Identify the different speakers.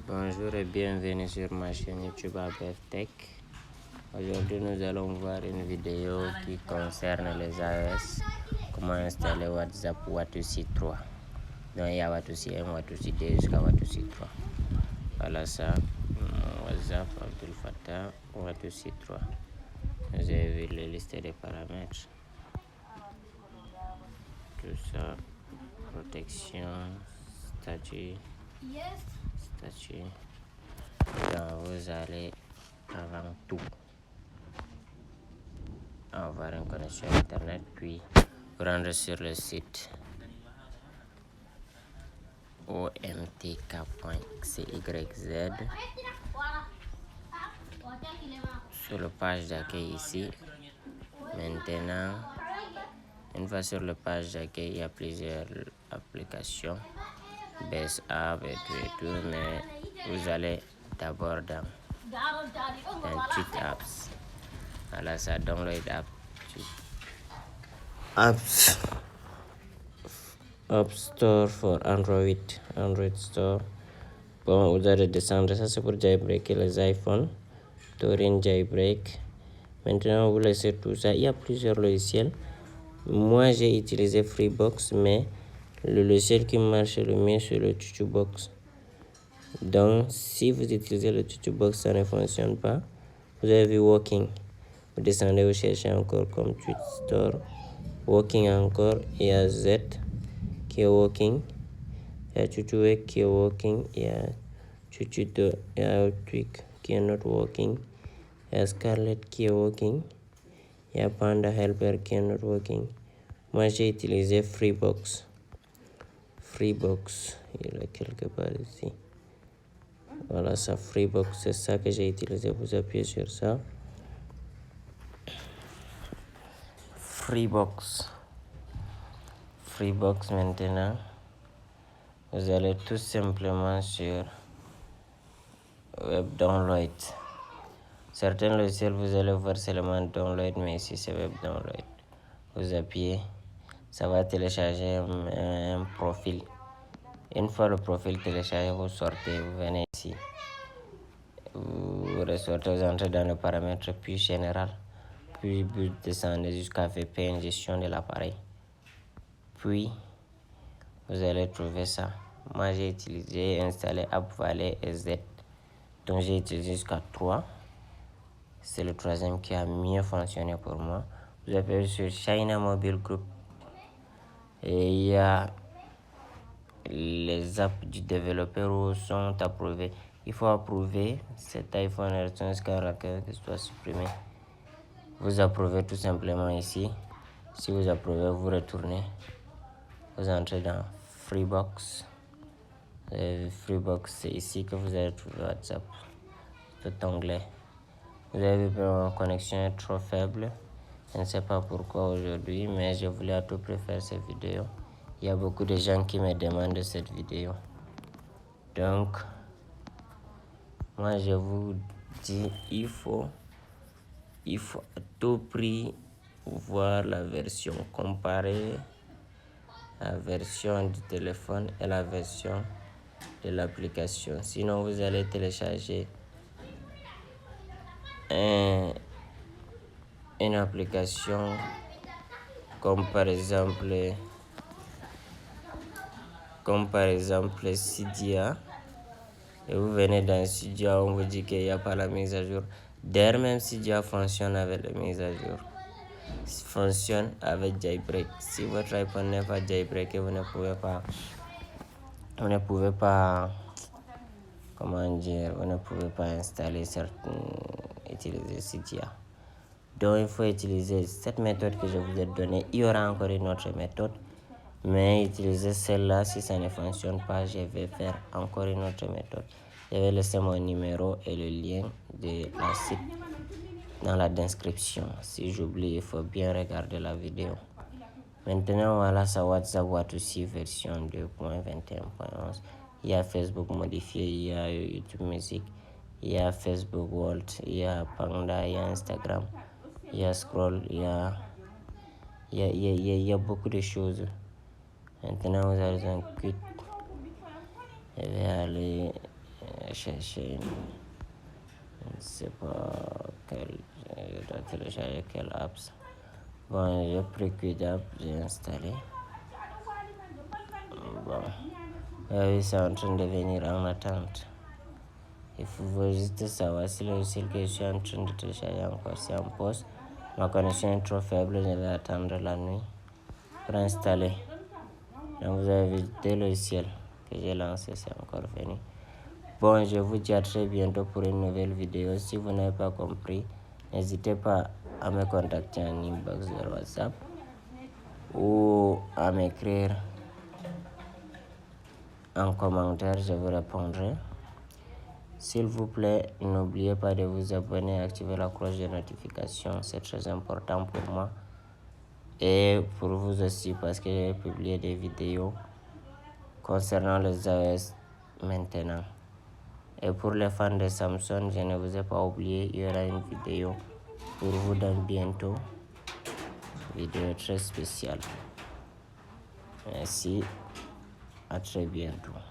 Speaker 1: Bonjour et bienvenue sur ma chaîne YouTube ABF Tech. Aujourd'hui, nous allons voir une vidéo qui concerne les iOS. Comment installer WhatsApp Watosi 3. Donc, il y a Watosi 1, Watosi 2 jusqu'à Watosi 3. Voilà ça. WhatsApp Abdul Fattah Watosi 3. Vous avez vu la liste des paramètres. Tout ça. Protection, statut. Donc, vous allez avant tout avoir une connexion internet, puis vous rendre sur le site omtk.cyz. Sur la page d'accueil ici. Maintenant, une fois sur la page d'accueil, il y a plusieurs applications, Best App et tout, mais vous allez d'abord dans Tweet Apps. Voilà ça, download apps. App Store for Android Store. Bon, vous allez descendre, ça c'est pour jailbreaker les iPhones, Torin jailbreak. Maintenant, vous laissez tout ça. Il y a plusieurs logiciels. Moi, j'ai utilisé Freebox, mais le logiciel qui marche le mieux, c'est le Chuchubox. Donc, si vous utilisez le Chuchubox, ça ne fonctionne pas. Vous avez vu Walking. Vous descendez, vous cherchez encore comme Tweet Store. Walking encore. Il y a Z qui est Walking. Il y a Chuchuwek qui est Walking. Il y a Chuchuto. Il y a Tweak qui est not Walking. Il y a Scarlett qui est Walking. Il y a Panda Helper qui est not Walking. Moi, j'ai utilisé Freebox. Il est quelque part ici. Voilà ça, Freebox, c'est ça que j'ai utilisé. Vous appuyez sur ça. Freebox maintenant. Vous allez tout simplement sur Web Download. Certains logiciels, vous allez voir seulement Download, mais ici c'est Web Download. Vous appuyez, ça va télécharger un profil. Une fois le profil téléchargé, vous sortez, vous venez ici. Vous ressortez, vous entrez dans le paramètre puis général. Puis vous descendez jusqu'à VPN, gestion de l'appareil. Puis, vous allez trouver ça. Moi, j'ai installé App Valley et Z. Donc, j'ai utilisé jusqu'à 3. C'est le troisième qui a mieux fonctionné pour moi. Vous appuyez sur China Mobile Group. Et il y a les apps du développeur sont approuvées. Il faut approuver cet iPhone jusqu'à requête qui soit supprimé. Vous approuvez tout simplement ici. Si vous approuvez, vous retournez. Vous entrez dans Freebox. Freebox, c'est ici que vous allez trouver WhatsApp. Cet onglet. Vous avez vu ma connexion est trop faible. Je ne sais pas pourquoi aujourd'hui, mais je voulais à tout prix faire cette vidéo. Il y a beaucoup de gens qui me demandent cette vidéo. Donc, moi je vous dis, il faut à tout prix voir la version, comparer la version du téléphone et la version de l'application. Sinon, vous allez télécharger une application comme par exemple Cydia, et vous venez dans Cydia, on vous dit qu'il n'y a pas la mise à jour. D'ailleurs, même Cydia fonctionne avec la mise à jour, fonctionne avec jailbreak. Si votre iPhone n'est pas jailbreaké, vous ne pouvez pas installer utiliser Cydia. Donc il faut utiliser cette méthode que je vous ai donnée. Il y aura encore une autre méthode, mais utilisez celle-là. Si ça ne fonctionne pas, je vais faire encore une autre méthode. Je vais laisser mon numéro et le lien de la site dans la description. Si j'oublie, il faut bien regarder la vidéo. Maintenant, voilà ça, WhatsApp Watosi version 2.21.11. Il y a Facebook modifié, il y a YouTube Music, il y a Facebook World, il y a Panda, il y a Instagram, il y a Scroll, il y a beaucoup de choses. Maintenant, vous avez un quick. Je vais aller chercher je ne sais pas je dois télécharger quelle apps. Bon, j'ai pris QuickApp, j'ai installé. Bon, oui, c'est en train de venir en attente. Il faut juste savoir si le logiciel que je suis en train de télécharger encore c'est en pause. Ma connexion est trop faible, je vais attendre la nuit pour installer. Donc vous avez vu deux logiciels que j'ai lancé, c'est encore venu. Bon, je vous dis à très bientôt pour une nouvelle vidéo. Si vous n'avez pas compris, n'hésitez pas à me contacter en inbox sur WhatsApp ou à m'écrire en commentaire, je vous répondrai. S'il vous plaît, n'oubliez pas de vous abonner et activer la cloche de notification, c'est très important pour moi et pour vous aussi parce que j'ai publié des vidéos concernant les iOS maintenant. Et pour les fans de Samsung, je ne vous ai pas oublié, il y aura une vidéo pour vous dans bientôt, vidéo très spéciale. Merci, à très bientôt.